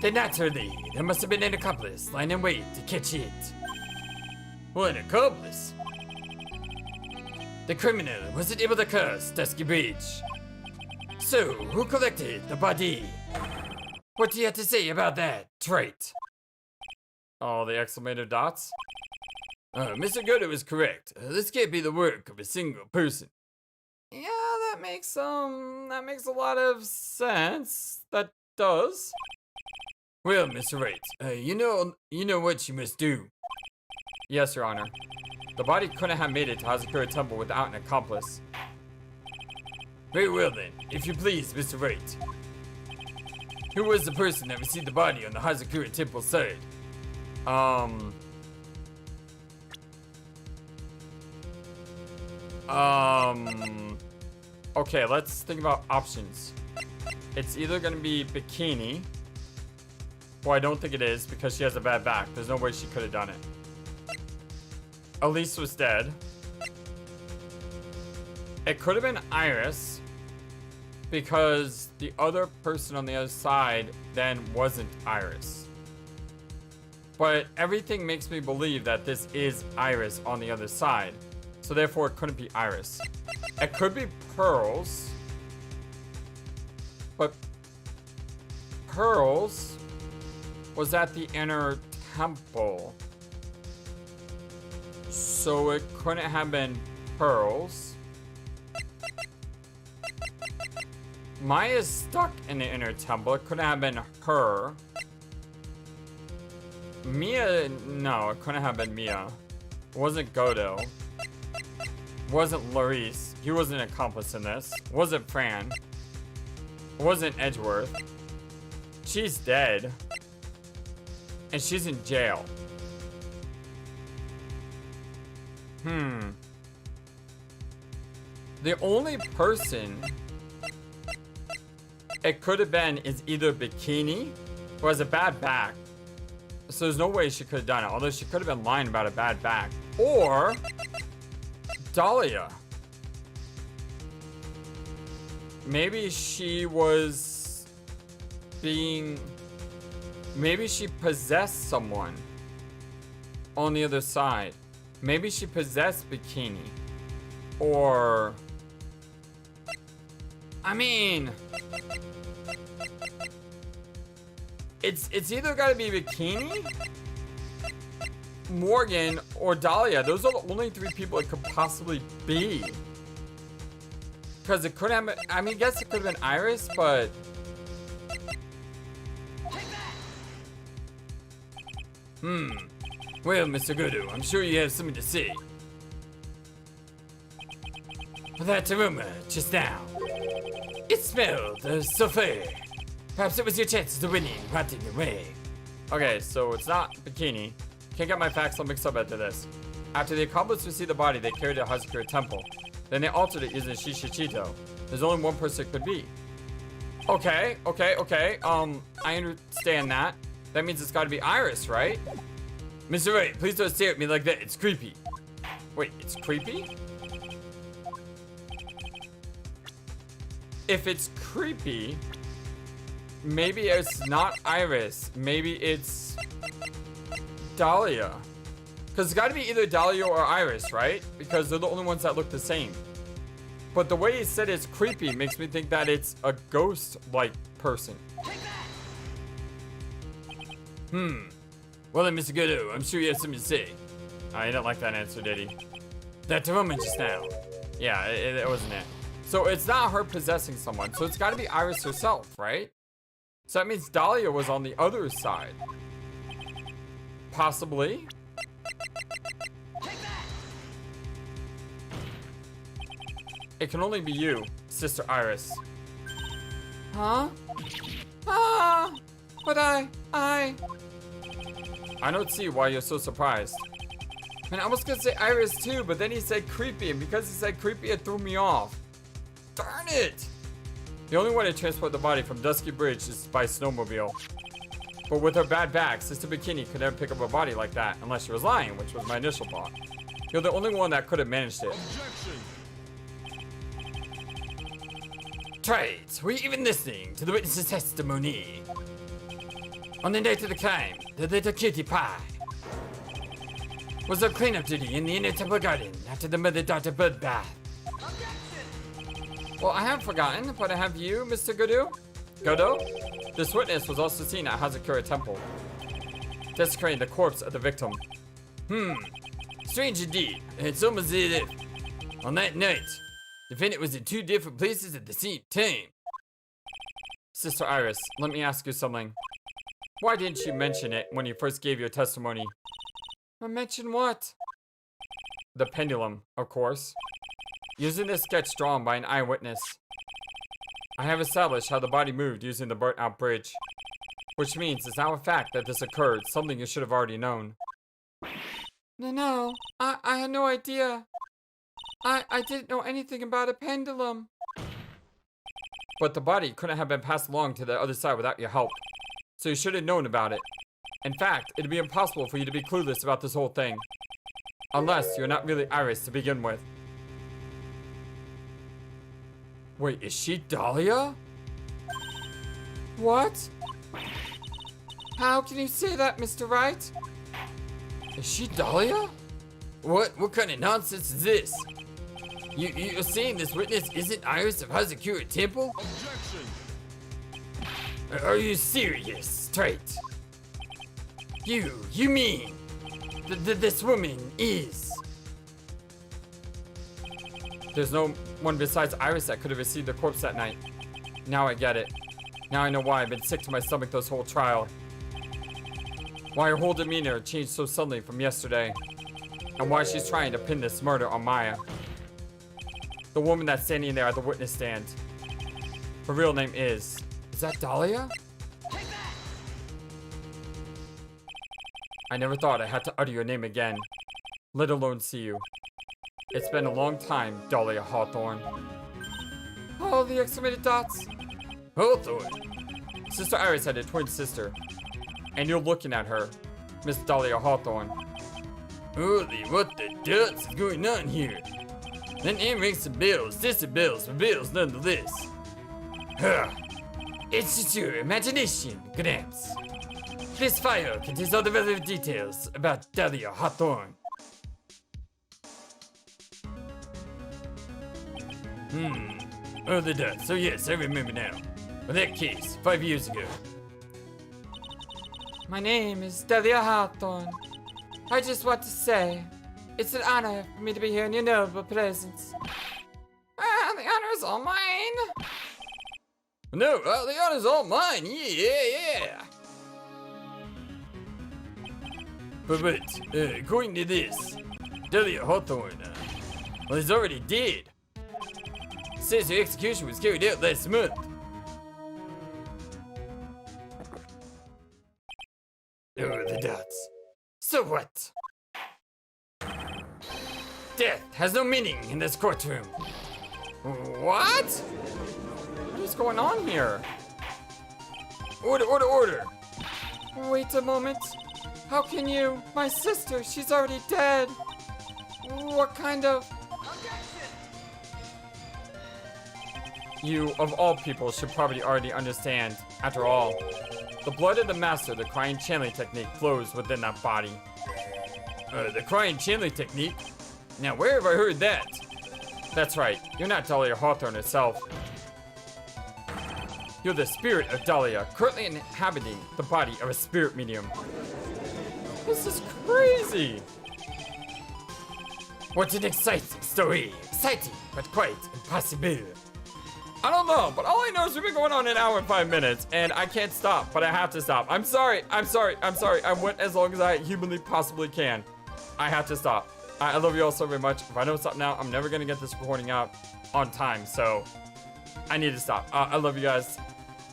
then naturally, there must have been an accomplice lying in wait to catch it. Well, an accomplice? The criminal wasn't able to cross Dusky Bridge. So, who collected the body? What do you have to say about that, Trait? Oh, the exclamated dots? Mr. Godo is correct. This can't be the work of a single person. Yeah, that makes a lot of sense. That does. Well, Mr. Wright, you know what you must do. Yes, Your Honor. The body couldn't have made it to Hazakura Temple without an accomplice. Very well then, if you please, Mr. Wright. Who was the person that received the body on the Hazakura Temple side? Okay, let's think about options. It's either gonna be Bikini. Well, I don't think it is because she has a bad back. There's no way she could have done it. Elise was dead. It could have been Iris because the other person on the other side then wasn't Iris. But everything makes me believe that this is Iris on the other side. So therefore it couldn't be Iris. It could be Pearls. But Pearls was at the inner temple. So it couldn't have been Pearls. Maya's stuck in the inner temple. It couldn't have been her. Mia, no, it couldn't have been Mia. It wasn't Godo. It wasn't Larice. He wasn't an accomplice in this. It wasn't Fran. It wasn't Edgeworth. She's dead. And she's in jail. The only person it could have been is either Bikini, who has a bad back. So there's no way she could have done it, although she could have been lying about a bad back. Or Dahlia. Maybe she was being... Maybe she possessed someone on the other side. Maybe she possessed Bikini. Or... I mean... It's either gotta be Bikini, Morgan, or Dahlia. Those are the only 3 people it could possibly be. Because it could have, I mean, I guess it could have been Iris, but... Well, Mr. Gudu, I'm sure you have something to say. That aroma just now. It smelled so fair. Perhaps it was your chances of winning rotting away. Okay, so it's not Bikini. Can't get my facts all mixed up after this. After the accomplice received the body, they carried it to Hazakura Temple. Then they altered it using Shishichito. There's only one person it could be. Okay. I understand that. That means it's gotta be Iris, right? Mr. Wright, please don't stare at me like that. It's creepy. Wait, it's creepy? If it's creepy, maybe it's not Iris. Maybe it's Dahlia. Because it's got to be either Dahlia or Iris, right? Because they're the only ones that look the same. But the way he said it's creepy makes me think that it's a ghost-like person. Well then, Mr. Gudu, I'm sure you have something to say. I didn't like that answer, did he? That woman just now. Yeah, it wasn't it. So it's not her possessing someone. So it's got to be Iris herself, right? So that means Dahlia was on the other side. Possibly. It can only be you, Sister Iris. Huh? But I don't see why you're so surprised. Man, I was gonna say Iris too, but then he said creepy, and because he said creepy, it threw me off. Darn it! The only way to transport the body from Dusky Bridge is by snowmobile. But with her bad back, Sister Bikini could never pick up a body like that unless she was lying, which was my initial thought. You're the only one that could have managed it. Objection. Right, were you even listening to the witness's testimony? On the night of the crime, the little cutie pie was on cleanup duty in the inner temple garden after the mother-daughter bloodbath. Well, I haven't forgotten, but I have you, Mr. Gudu. Godo? This witness was also seen at Hazakura Temple, desecrating the corpse of the victim. Strange indeed. It's almost as if, on that night, the defendant was in 2 different places at the same time. Sister Iris, let me ask you something. Why didn't you mention it when you first gave your testimony? Mention what? The pendulum, of course. Using this sketch drawn by an eyewitness, I have established how the body moved using the burnt-out bridge, which means it's now a fact that this occurred, something you should have already known. No, I had no idea. I didn't know anything about a pendulum. But the body couldn't have been passed along to the other side without your help, so you should have known about it. In fact, it'd be impossible for you to be clueless about this whole thing, unless you're not really Iris to begin with. Wait, is she Dahlia? What? How can you say that, Mr. Wright? Is she Dahlia? What kind of nonsense is this? You're saying this witness isn't Iris of Hazakura Temple? Objection. Are you serious? Straight. You mean this woman is? There's no one besides Iris that could have received the corpse that night. Now I get it. Now I know why I've been sick to my stomach this whole trial. Why her whole demeanor changed so suddenly from yesterday. And why she's trying to pin this murder on Maya. The woman that's standing there at the witness stand. Her real name is that Dahlia? I never thought I had to utter your name again, let alone see you. It's been a long time, Dahlia Hawthorne. Oh, the exclamated dots. Hawthorne. Sister Iris had a twin sister, and you're looking at her, Miss Dahlia Hawthorne. Holy, what the dots is going on here? That name rings some bells, sister bells, but bells nonetheless. Huh. It's just your imagination, Gramps. This file contains all the relevant details about Dahlia Hawthorne. Oh, the dots. So yes, I remember now. In that case, 5 years ago. My name is Delia Hawthorne. I just want to say, it's an honor for me to be here in your noble presence. The honor's all mine. No, the honor's all mine. Yeah. But according to this, Delia Hawthorne, well, he's already dead. It says her execution was carried out last month. Oh, the dots. So what? Death has no meaning in this courtroom. What? What is going on here? Order. Wait a moment. How can you? My sister, she's already dead. What kind of... You, of all people, should probably already understand. After all, the blood of the master, the crying channeling technique, flows within that body. The crying channeling technique? Now, where have I heard that? That's right, you're not Dahlia Hawthorne herself. You're the spirit of Dahlia, currently inhabiting the body of a spirit medium. This is crazy! What an exciting story! Exciting, but quite impossible. I don't know, but all I know is we've been going on an hour and 5 minutes, and I can't stop, but I have to stop. I'm sorry. I went as long as I humanly possibly can. I have to stop. I love you all so very much. If I don't stop now, I'm never gonna get this recording out on time, so I need to stop. I love you guys.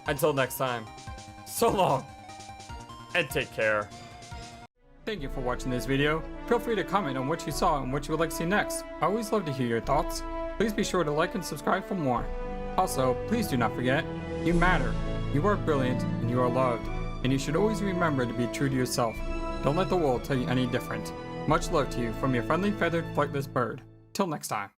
Until next time, so long, and take care. Thank you for watching this video. Feel free to comment on what you saw and what you would like to see next. I always love to hear your thoughts. Please be sure to like and subscribe for more. Also, please do not forget, you matter, you are brilliant, and you are loved. And you should always remember to be true to yourself. Don't let the world tell you any different. Much love to you from your friendly feathered flightless bird. Till next time.